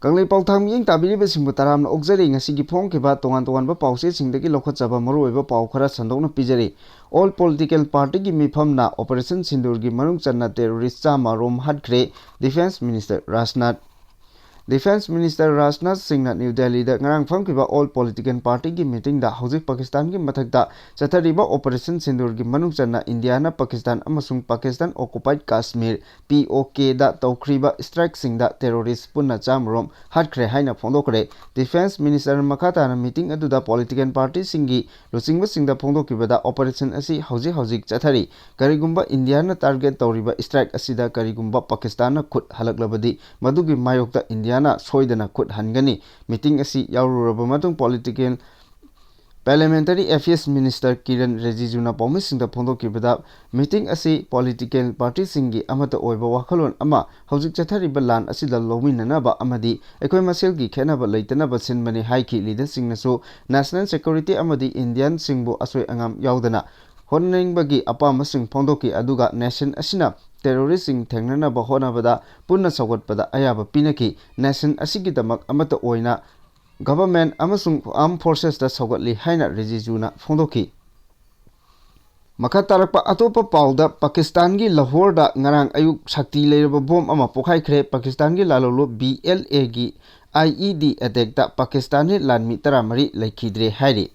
Kangla Pautang Ying Tabiri Simutaram Oxering, a Sigi Ponkiba, Tongan Pause, Singdaki Lokachaba, Moro, Paukara, Sandona Pijari. All political party give me pamna, Operation Sindoor give Marunchana terrorist Sama Rom Hadkre, Defense Minister Rasnath. Defense Minister Rajnath Singh na New Delhi da ngarang famkiba all political party gi meeting da hauzik Pakistan gi mathakda chathariba Operation Sindoor gi manungchana India na Pakistan amasung Pakistan occupied Kashmir POK da tawkhriba strike sing da terrorist punna chamrom hatkre haina phondokre. Defense Minister makata na meeting adu da political party singi luchingba singda phondokiba da operation asi hauzik chathari karigumba India na target tawriba strike asida karigumba Pakistan na khut halaklabadi madugi mayokta India na soidana khut hangani. Meeting asi yaururaba matung political Parliamentary Affairs Minister Kiran Rijiju na promising the phondokibada meeting asi political party singi amata oiba wakhalon ama hauzik chathariba lan asida lominanaba amadi ekoi maselgi khenaba leitanaba sinbani haiki leader singnaso national security amadi Indian singbo asoi angam yaudana honningbagi apamasing phondoki aduga nation asina terrorist sing thengnana ba honabada punna sawatpada ayaba pinaki nation asigidamak amata oina government amasung armed forces da sawatli haina Rijijuna phondoki. Makatarakpa atopa pauda Pakistan gi Lahore da ngarang ayuk sakti leiraba bom ama pokhai khre Pakistan gi lalolo BLA gi IED attack da Pakistani lanmi taramari laikhidre hairi.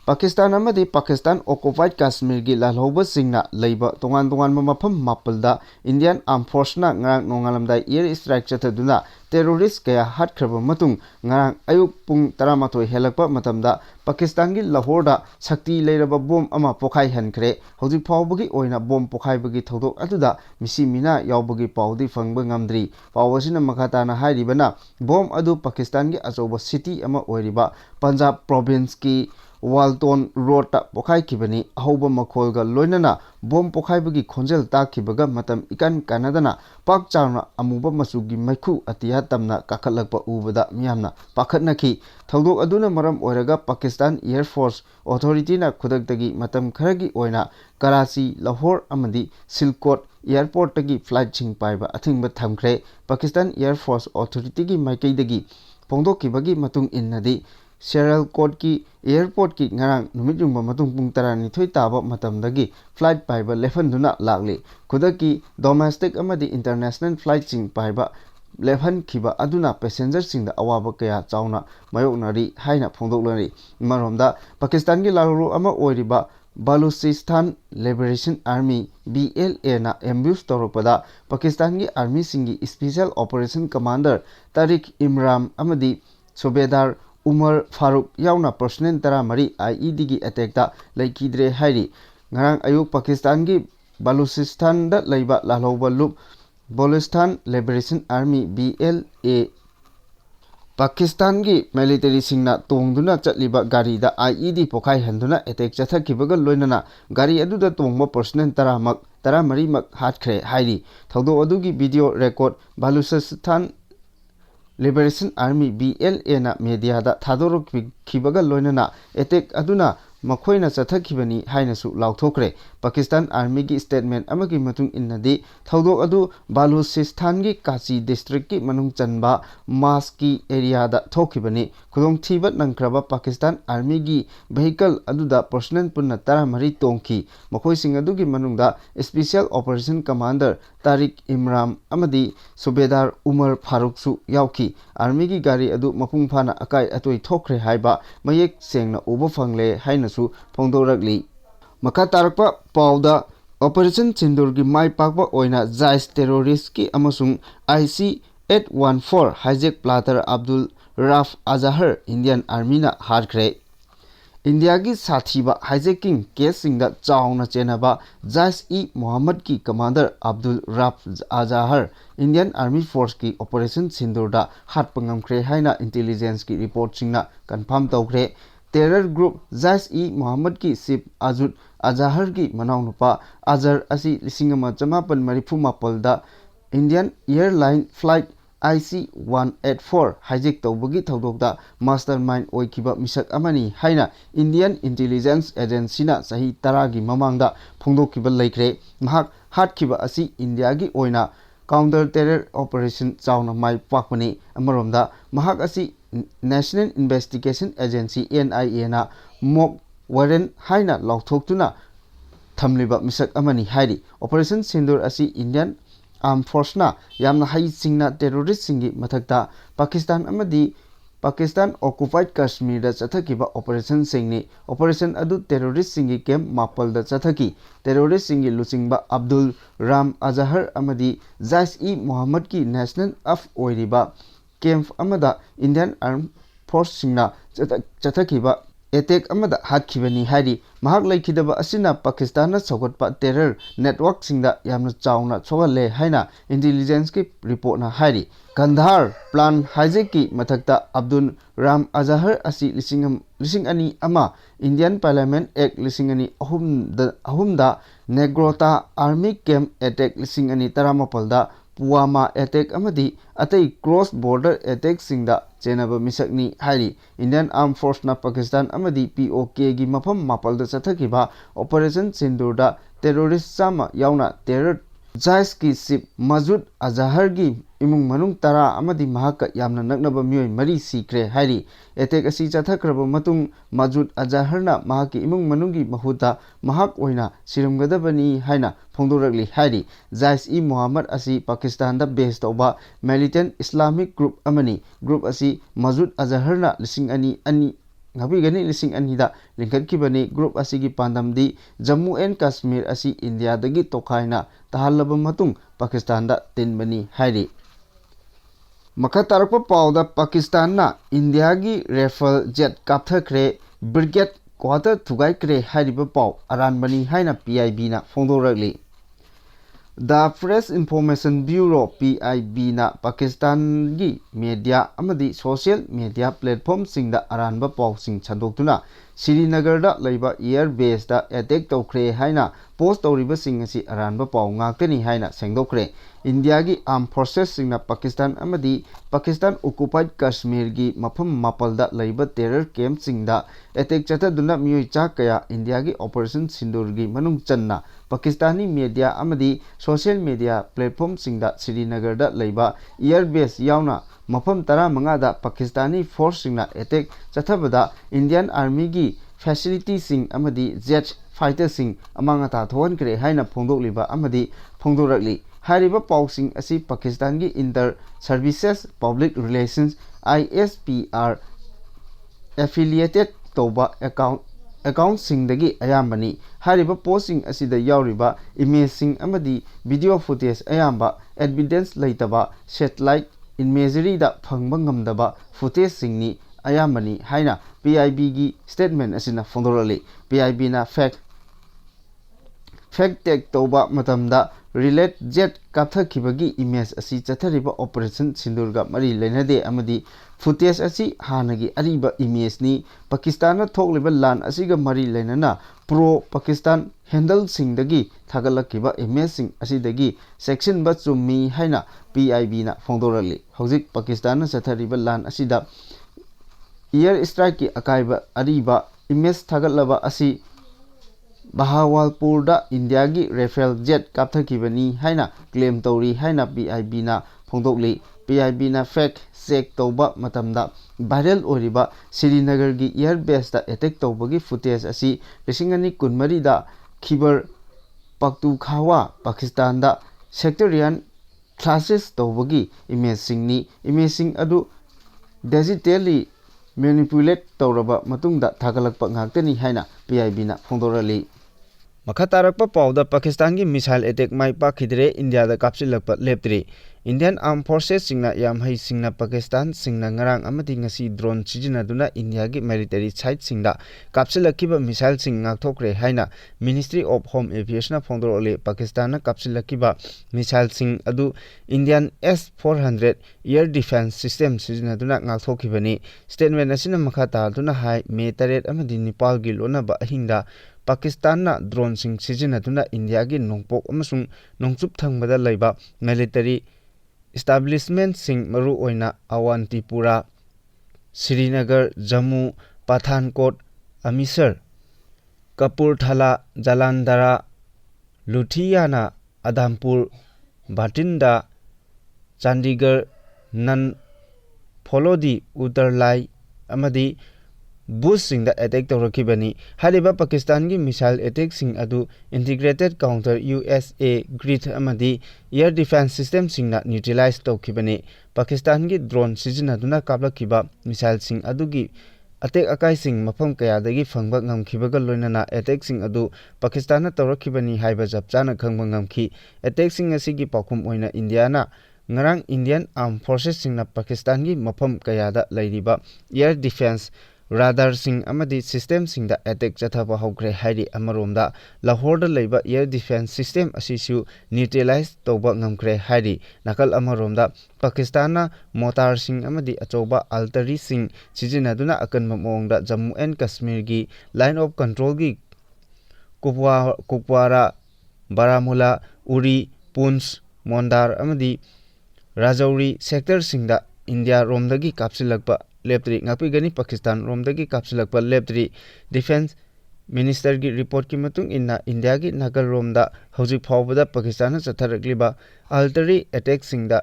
Pakistan amadi Pakistan occupied Kashmir gi lalhoba singna leiba tongan mafam mapalda Indian Armed Force na ngarang nongalamdai air strike chathaduna terrorist kaya hatkraba matung ngarang ayuk pung 12 helakpa matamda Pakistan gi Lahore da sakti leiraba bom ama pokhai hankre hauji phawbagi oina bom pokhai bagi thodok aduda misi mina yaubagi pawdi fangba ngamdri pawasina makata na hairibana bom adu Pakistan gi achoba city ama oiriba Punjab province ki Walton Road ta pokhai kibani ahoba makholga loinana bom pokhai bagi khonjel ta kibaga matam ikan kanadana pak chawna amuba masugi maikhu atiya tamna kakhalakpa ubada miyamna pakhatna ki thodok aduna maram oiraga Pakistan Air Force Authority na khudaktagi matam kharagi oina Karachi Lahore amadi Silkot airport tagi flight ching paiba athingba thamkhre. Pakistan Air Force Authority gi maikaidagi phongdokibagi matung innadi Serial Court ki airport ki ngarang numijungba matung pung 12 taba matamdagi flight paiba lefanduna lakli khudaki domestic amadi international flight sing paiba lefan khiba aduna passenger sing da awaba kaya chauna mayoknari haina phongdoklari. Maromda Pakistan gi laluru ama oiriba Baluchistan Liberation Army BLA na ambush toropada Pakistan gi army singi special operation commander Tariq Imran amadi Subedar Umar Farooq yauna personnel taramari IED gi attack da laikidre hairi. Ngarang ayuk Pakistan gi Baluchistan da laiba lalhoba lup Baluchistan Liberation Army BLA Pakistan gi military singna tongduna chatliba gari da IED pokhai handuna attack chathakibaga loinana gari aduda tongba personnel taramari mak hatkre hairi. Thodo adugi video record Baluchistan Liberation Army BLA na media da thadorok khibaga loinana attack aduna makhoina chathakibani hainasu lauthokre. Pakistan Army gi statement amagi matung innadi thodok adu Baluchistan gi Kachi district ki manung chanba mas ki area da thokibani khudong thiba nangkraba Pakistan Army gi vehicle aduda personnel punna taramari tongki makhoi sing adu gi manungda special operation commander Tariq Imran amadi Subedar Umar Farooq su yauki. Army gi gari adu mapung phana akai atoi thokre haiba mayek sengna uba phangle hainasu phongdorakli. Makha tarakpa pauda Operation Sindoor gi mai pakba oina Jais terrorist ki amasung IC 814 hijack platter Abdul Raf Azahar Indian Army na harkre. India gi sathiba hijacking case singda chauna chenaba Jais Muhammad ki commander Abdul Raf Azahar Indian Army Force ki Operation Sindoor da hatpangamkre haina intelligence ki report singna confirm tawkre. Terror group Jais Muhammad ki Chief Azahar ki manaunupa Azhar asi 1954 da Indian Airline Flight IC-184 hijack tawbagi thodokda mastermind oikiba misak amani haina Indian Intelligence Agency na sahi 10 gi mamangda phongdokiba laikre. Mahak hatkiba asi India gi oina counter terror operation chauna mai pakpani amaromda mahak asi National Investigation Agency NIA na mock warrant haina lauthoktuna thamliba misak amani hairi operation sindoor asi Indian Armed Force na yamna hai singna terrorist singi mathakta Pakistan amadi Pakistan occupied Kashmir da chathakiba operation singni operation adu terrorist singi camp mapal da chathaki terrorist singi lucingba Abdul Ram Azahar amadi Jais-e Mohammed ki national of oiriba camp amada Indian Armed Force singna chathakiba attack amada hatkibani hari mahak laikidaba asina Pakistan na sogatpa terror network singda yamna chauna chogale haina intelligence ki report na hari Kandahar plan hijack ki mathakta Abdul Ram Azahar asi lising ani ama Indian Parliament Act lising ani ahumda Negrota Army Camp Attack lising ani taramapal da Puwama attack amadi atai cross border attack singda chenaba misakni hari Indian Armed Force na Pakistan amadi POK gi mafam mapal da chathakiba operation sindoor da terrorist sama yauna terror Jais ki sip Majud Azahar gi imung manung tara amadi mahaka yamna naknaba miyoi mari sikre hari attack asi chathakraba matung Majud Azahar na mahaki imung manungi mahuta mahak oina siramgadabani haina phongdorakli hari Jais-e Mohammed asi Pakistan da base tauba militant Islamic group amani group asi Majud Azahar na lising ani ngabigani lising anida lingkatkibani group asigi pandamdi Jammu and Kashmir asi India dagi tokhaina tahalaba matung Pakistan da tinbani hairi makatarakpa pauda Pakistan na India gi rifle jet kapthakre brigade quarter thugai kre hairiba pau aranbani haina PIB na phongdorakli The Press Information Bureau PIB na Pakistan gi media amadi social media platform singda aranba pau sing chandoktuna Srinagar da laiba air base da attack tawkhre haina post tawriba sing asi aranba pau ngaktani haina sengdokre India gi Armed Forces singna Pakistan amadi Pakistan occupied Kashmir gi mafam mapal da laiba terror camp singda attack chataduna miyoi chak kaya India gi Operation Sindoor gi manung channa Pakistani media amadi social media platform singda Srinagar da laiba air base yauna mafam tara manga da Pakistani force singna attack chathabada Indian Army gi facility sing amadi jet fighter sing amanga ta thon kre haina phongdokliba amadi phongdorakli hariba pausing asi Pakistan gi Inter Services Public Relations ISPR affiliated toba account singdagi ayambani hariba posting asida yauriba image sing amadi video footage ayamba evidence laitaba satellite imagery da phangba ngamdaba footage singni ayambani haina PIB gi statement asina phongdorali PIB na fact check toba matamda relate jet kapthakibagi image asi chathariba operation sindurga mari leinade amadi footage asi hanagi ariba image ni Pakistan na thokliba lan asiga mari leinana pro Pakistan handle singdagi thagalakiba image sing asidagi section ba chummi haina PIB na phongdorali hojik Pakistan na chathariba lan asida air strike ki akaiba ariba image thagalaba asi Bahawalpur da India gi Rafale jet kapthakibani haina claim tawri haina PIB na phongdokli PIB na fact check tawba matamda viral oriba Srinagar gi air base da attack tawbagi footage asi lisingani kunmari da Khyber Pakhtunkhwa Pakistan da sectarian clashes tawbagi image sing adu digitally manipulate tawraba matungda thagalakpa ngaktani haina PIB na phongdorali Makatarakpa pauda Pakistan gi missile attack mai pakhidre India da kapsilakpa leptri Indian Armed Forces singna yamhai singna Pakistan singna ngarang amadi ngasi drone sijinaduna India gi military site singda kapsilakiba missile sing ngakthokre haina Ministry of Home Affairs na phongdorole Pakistan na kapsilakiba missile sing adu Indian S-400 air defense system sijinaduna ngakthokibani statement asina makhata duna hai May 8 amadi Nepal gi lonaba ahingda Pakistan na drone sing sijinaduna India gi nongpok amasung nongchup thangbada laiba military establishment sing maru oina Awantipura Srinagar Jammu Pathankot Amisar Kapurthala Jalandhara Ludhiana Adhampur Bhatinda Chandigarh Nan Folodi Uttarlai amadi Bush sing the attack tawrakibani hariba Pakistan gi missile attack sing adu integrated counter USA grid amadi air defense system sing na neutralize tawkibani Pakistan gi drone sizinaduna kaplakiba missile sing adu gi attack akai sing mafam kaya dagi phangba ngamkhibaga loinana attack sing adu Pakistan na tawrakibani haiba japchana khangba ngamkhi attack sing asigi pakhum oina India na ngarang Indian Armed Forces sing na Pakistan gi mafam kaya da lairiba air defense radar sing amadi system sing da attack chathaba hokre hairi amaromda Lahore da leiba air defense system asisu neutralize toba ngamkre hairi nakal amaromda Pakistan na mortar sing amadi achoba artillery sing sizinaduna akan mamongda Jammu and Kashmir gi line of control gi Kupwara Baramulla Uri Poonch Mondar amadi Rajouri sector sing da India romdagi kapsilakpa leptri ngapigani Pakistan romdagi kapsilakpa leptri defense minister gi report ki matung inna India gi nagal romda hojik phawbada Pakistan chatharakliba artillery attack sing da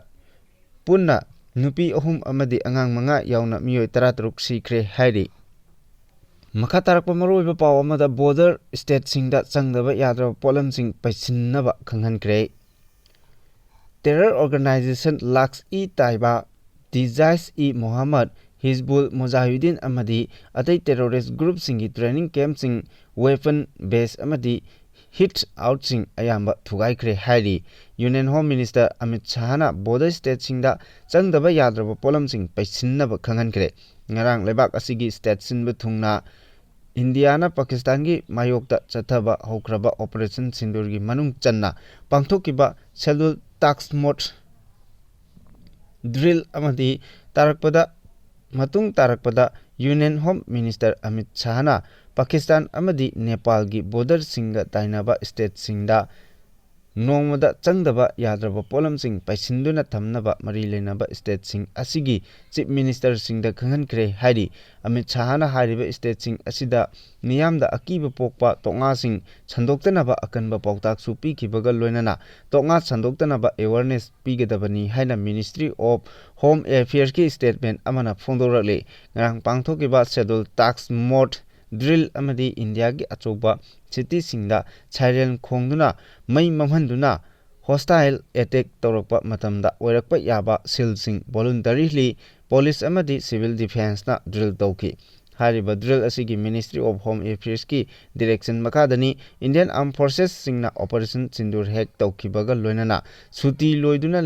punna nupi ahum amadi angang manga yauna miyoi 13 sikhre hairi makha tarakpa maroiba paw amada border state sing da changdaba yadra polam sing paichinnaba khanghankre terror organization Laks-e-Taiba Jaish-e-Mohammed Hizbul Mujahideen amadi atai terrorist group singi training camp sing weapon base amadi hit out sing ayamba thugaikre hairi Union Home Minister Amit Shah na border state singda changdaba yadraba polam sing paichinnaba khanghankre ngarang lebak asigi state sinbu thungna Indiana Pakistan gi mayokta chathaba hokraba operation sindoor gi manung channa pangthokiba schedule task mode drill amadi tarakpada matung tarakpada Union Home Minister Amit Shah na Pakistan amadi Nepal gi border singa tainaba state singda nongmada changdaba yadraba polam sing paisinduna thamnaba mari lenaba state sing asigi chief minister singda khanghankre hairi Amit Shah na hariba state sing asida niyamda akiba pokpa tonga sing chandoktanaba akanba pautak su pikibaga loinana tonga chandoktanaba awareness pigadabani haina Ministry of Home Affairs ki statement amana phongdorakle ngarang pangthokiba schedule task mode drill amadi India gi achoba city singda siren khongduna mai mamhanduna hostile attack tawrakpa matamda oirakpa yaba sil sing voluntarily police amadi civil defense na drill tawki hariba drill asigi Ministry of Home Affairs ki direction makadani Indian Armed Forces singna operation sindoor hack tawkibaga loinana suti loiduna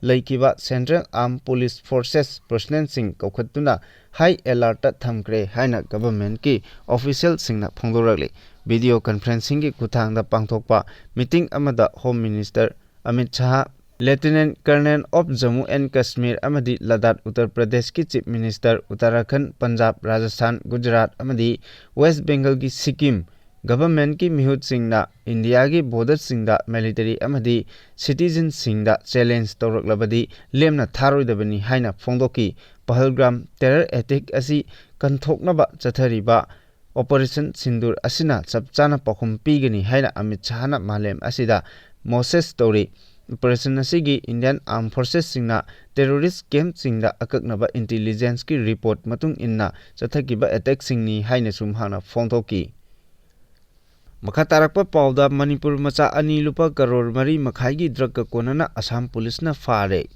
laikiba Central Armed Police Forces personnel sing kaukhatuna high alert thamkre haina government ki official singna phongdorakle video conferencing ki kuthangda pangthokpa meeting amada Home Minister Amit Shah Lieutenant Colonel of Jammu and Kashmir amadi Ladakh Uttar Pradesh ki Chief Minister Uttarakhand Punjab Rajasthan Gujarat amadi West Bengal ki Sikkim government ki mihut singna India ki border singda military amadi citizen singda challenge tawraklabadi lemna tharoidabani haina phongdoki Pahalgram terror attack asi kanthoknaba chathariba operation sindoor asina chapchana pakhum pigani haina Amit Shah na malem asida Moses story operation asigi Indian Armed Forces singna terrorist camp singda akaknaba intelligence ki report matung inna chathakiba attack singni haina sumhana phongdoki makha tarakpa pawda Manipur macha ani lupa karor mari makhai gi drug ka konana Assam police na fare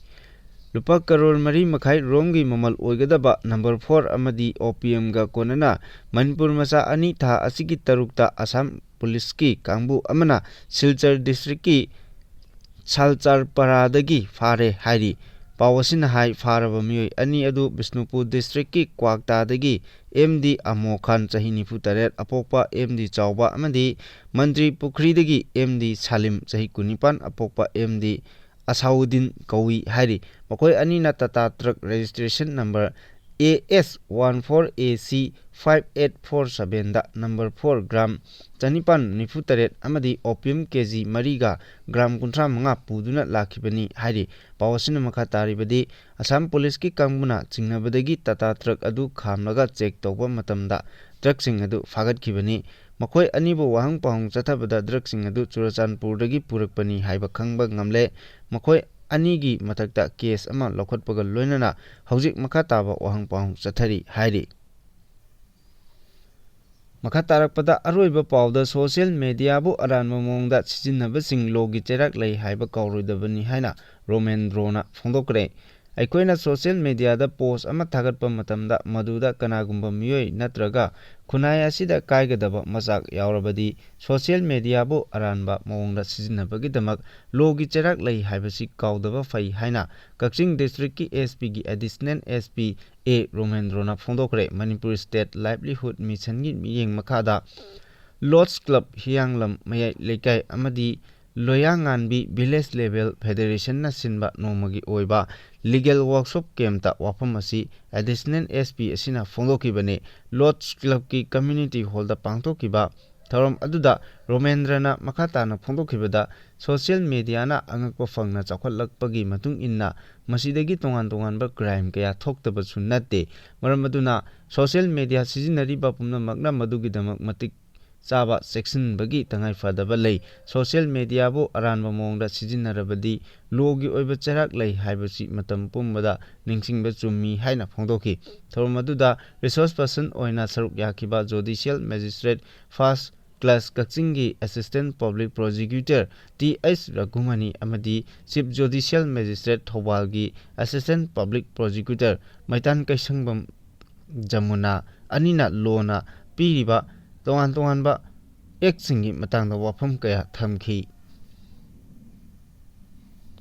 lupa karor mari makhai romgi mamal oigadaba number 4 amadi OPM ga konana Manipur macha ani tha asigi tarukta Assam police ki kangbu amana Silchar district ki Salchar paradagi fare hairi Pawasin hai faraba miyoi ani adu Bisnupur district ki Kwakta dagi MD Amo Khan chahi nifu taret apokpa MD Chawba amadi Mantri Pukri dagi MD Salim chahi kunipan apokpa MD Asauddin Kawi hairi makoi ani na tata truck registration number AS14AC 5847 da number 4 gram Chanipan nifu taret amadi opium kg mariga gram kuntra manga puduna lakhibani hairi pawasina makha taribadi Assam police ki kangmuna chingnabadagi tata truck adu khamlaga check tawba matamda truck sing adu fagat khibani ꯃꯈꯣꯏ ꯑꯅꯤꯕꯨ ꯋꯥꯍꯪ ꯄꯥꯎꯍꯪ ꯆꯠꯊꯕꯗ ꯗ꯭ꯔꯒꯁꯤꯡ ꯑꯗꯨ ꯆꯨꯔꯆꯥꯟꯄꯨꯔꯗꯒꯤ ꯄꯨꯔꯛꯄꯅꯤ ꯍꯥꯏꯕ ꯈꯪꯕ ꯉꯝꯂꯦ꯫ ꯃꯈꯣꯏ ꯑꯅꯤꯒꯤ ꯃꯊꯛꯇ ꯀꯦꯁ ꯑꯃ ꯂꯧꯈꯠꯄꯒ ꯂꯣꯏꯅꯅ ꯍꯧꯖꯤꯛ ꯃꯈꯥ ꯇꯥꯕ ꯋꯥꯍꯪ ꯄꯥꯎꯍꯪ ꯆꯠꯊꯔꯤ ꯍꯥꯏꯔꯤ꯫ ꯃꯈꯥ ꯇꯥꯔꯛꯄꯗ ꯑꯔꯣꯏꯕ ꯄꯥꯎꯗ ꯁꯣꯁꯤꯌꯦꯜ ꯃꯤꯗꯤꯌꯥꯕꯨ ꯑꯔꯥꯟꯕ ꯃꯑꯣꯡꯗ ꯁꯤꯖꯤꯟꯅꯕꯁꯤꯡ ꯂꯣꯒꯤ ꯆꯩꯔꯥꯛ ꯂꯩ ꯍꯥꯏꯕ ꯀꯥꯎꯔꯣꯏꯗꯕꯅꯤ ꯍꯥꯏꯅ ꯔꯣꯃꯦꯟꯗ꯭ꯔꯣꯅ ꯐꯣꯡꯗꯣꯛꯈ꯭ꯔꯦ꯫ ꯑꯩꯈꯣꯏꯅ ꯁꯣꯁꯤꯌꯦꯜ ꯃꯤꯗꯤꯌꯥꯗ ꯄꯣꯁꯠ ꯑꯃ ꯊꯥꯒꯠꯄ ꯃꯇꯝꯗ ꯃꯗꯨꯗ ꯀꯅꯥꯒꯨꯝꯕ ꯃꯤꯑꯣꯏ ꯅꯠꯇ꯭ꯔꯒ ꯈꯨꯟꯅꯥꯏ ꯑꯁꯤꯗ ꯀꯥꯏꯒꯗꯕ ꯃꯆꯥꯛ ꯌꯥꯎꯔꯕꯗꯤ ꯁꯣꯁꯤꯌꯦꯜ ꯃꯤꯗꯤꯌꯥꯕꯨ ꯑꯔꯥꯟꯕ ꯃꯑꯣꯡꯗ ꯁꯤꯖꯤꯟꯅꯕꯒꯤꯗꯃꯛ ꯂꯣꯒꯤ ꯆꯩꯔꯥꯛ ꯂꯩ ꯍꯥꯏꯕꯁꯤ ꯀꯥꯎꯗꯕ ꯐꯩ ꯍꯥꯏꯅ ꯀꯛꯆꯤꯡ ꯗꯤꯁꯇ꯭ꯔꯤꯛꯀꯤ ꯑꯦꯁꯄꯤꯒꯤ ꯑꯦꯗꯤꯁꯅꯦꯜ ꯑꯦꯁꯄꯤ ꯑꯦ ꯔꯣꯃꯦꯟꯗ꯭ꯔꯣꯅ ꯐꯣꯡꯗꯣꯛꯈ꯭ꯔꯦ꯫ ꯃꯅꯤꯄꯨꯔ ꯁ꯭ꯇꯦꯠ ꯂꯥꯏꯚꯂꯤꯍꯨꯗ ꯃꯤꯁꯟꯒꯤ ꯃꯤꯠꯌꯦꯡ ꯃꯈꯥꯗ ꯂꯣꯗꯁ ꯀ꯭ꯂꯕ, ꯍꯤꯌꯥꯡꯂꯝ ꯃꯌꯥꯏ ꯂꯩꯀꯥꯏ ꯑꯃꯗꯤ ꯂꯣꯌꯥꯉꯥꯟꯕꯤ ꯚꯤꯂꯦꯖ ꯂꯦꯚꯦꯜ ꯐꯦꯗꯔꯦꯁꯟꯅ ꯁꯤꯟꯕ ꯅꯣꯡꯃꯒꯤ ꯑꯣꯏꯕ ꯂꯤꯒꯦꯜ ꯋꯥꯔꯛꯁꯣꯞ ꯀꯦꯝꯞꯇ ꯋꯥꯐꯝ ꯑꯁꯤ ꯑꯦꯗꯤꯁꯅꯦꯜ ꯑꯦꯁꯄꯤ ꯑꯁꯤꯅ ꯐꯣꯡꯗꯣꯛꯈꯤꯕꯅꯤ꯫ ꯂꯣꯗꯁ ꯀ꯭ꯂꯕꯀꯤ ꯀꯝꯃ꯭ꯌꯨꯅꯤꯇꯤ ꯍꯣꯜꯗ ꯄꯥꯡꯊꯣꯛꯈꯤꯕ ꯊꯧꯔꯝ ꯑꯗꯨꯗ ꯔꯣꯃꯦꯟꯗ꯭ꯔꯅ ꯃꯈꯥ ꯇꯥꯅ ꯐꯣꯡꯗꯣꯛꯈꯤꯕꯗ ꯁꯣꯁꯤꯌꯦꯜ ꯃꯤꯗꯤꯌꯥꯅ ꯑꯉꯛꯄ ꯐꯪꯅ ꯆꯥꯎꯈꯠꯂꯛꯄꯒꯤ ꯃꯇꯨꯡ ꯏꯟꯅ ꯃꯁꯤꯗꯒꯤ ꯇꯣꯉꯥꯟ ꯇꯣꯉꯥꯟꯕ ꯀ꯭ꯔꯥꯏꯝ ꯀꯌꯥ ꯊꯣꯛꯇꯕꯁꯨ ꯅꯠꯇꯦ꯫ ꯃꯔꯝ ꯑꯗꯨꯅ ꯁꯣꯁꯤꯌꯦꯜ ꯃꯤꯗꯤꯌꯥ ꯁꯤꯖꯤꯟꯅꯔꯤꯕ ꯄꯨꯝꯅꯃꯛꯅ ꯃꯗꯨꯒꯤꯗꯃꯛ ꯃꯇꯤꯛ ꯆꯥꯕ ꯆꯦꯛꯁꯤꯟꯕꯒꯤ ꯇꯉꯥꯏꯐꯗꯕ ꯂꯩ꯫ ꯁꯣꯁꯤꯌꯦꯜ ꯃꯤꯗꯤꯌꯥꯕꯨ ꯑꯔꯥꯟꯕ ꯃꯑꯣꯡꯗ ꯁꯤꯖꯤꯟꯅꯔꯕꯗꯤ ꯂꯣꯒꯤ ꯑꯣꯏꯕ ꯆꯩꯔꯥꯛ ꯂꯩ ꯍꯥꯏꯕꯁꯤ ꯃꯇꯝ ꯄꯨꯝꯕꯗ ꯅꯤꯡꯁꯤꯡꯕ ꯆꯨꯝꯃꯤ ꯍꯥꯏꯅ ꯐꯣꯡꯗꯣꯛꯈꯤ꯫ ꯊꯧꯔꯝ ꯑꯗꯨꯗ ꯔꯤꯁꯣꯔꯁ ꯄꯔꯁꯟ ꯑꯣꯏꯅ ꯁꯔꯨꯛ ꯌꯥꯈꯤꯕ ꯖꯨꯗꯤꯁꯤꯌꯦꯜ ꯃꯦꯖꯤꯁꯇ꯭ꯔꯦꯠ ꯐꯥꯔꯁꯠ ꯀ꯭ꯂꯥꯁ ꯀꯛꯆꯤꯡꯒꯤ ꯑꯦꯁꯤꯁꯇꯦꯟꯠ ꯄꯕ꯭ꯂꯤꯛ ꯄ꯭ꯔꯣꯁꯤꯀ꯭ꯌꯨꯇꯔ ꯇꯤ.ꯑꯩꯆ. ꯔꯘꯨꯃꯅꯤ ꯑꯃꯗꯤ chief ꯖꯨꯗꯤꯁꯤꯌꯦꯜ magistrate ꯊꯧꯕꯥꯜꯒꯤ assistant public prosecutor ꯃꯩꯇꯥꯟ ꯀꯩꯁꯪꯕꯝ Yamuna ꯑꯅꯤꯅ ꯂꯣꯅ ꯄꯤꯔꯤꯕ ꯇꯣꯉꯥꯟ ꯇꯣꯉꯥꯟꯕ ꯑꯦꯛꯠꯁꯤꯡꯒꯤ ꯃꯇꯥꯡꯗ ꯋꯥꯐꯝ ꯀꯌꯥ ꯊꯝꯈꯤ꯫